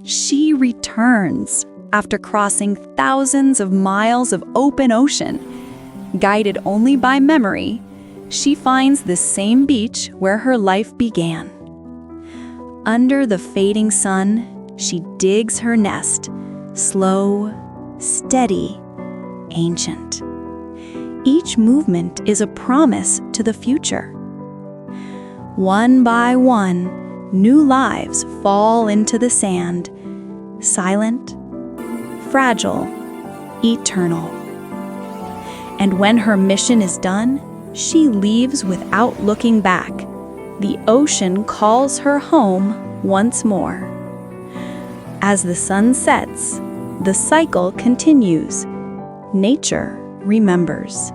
She returns after crossing thousands of miles of open ocean. Guided only by memory, she finds the same beach where her life began. Under the fading sun, she digs her nest, slow, steady, ancient. Each movement is a promise to the future. One by one, new lives fall into the sand, silent, fragile, eternal. And when her mission is done, she leaves without looking back. The ocean calls her home once more. As the sun sets, the cycle continues. Nature remembers.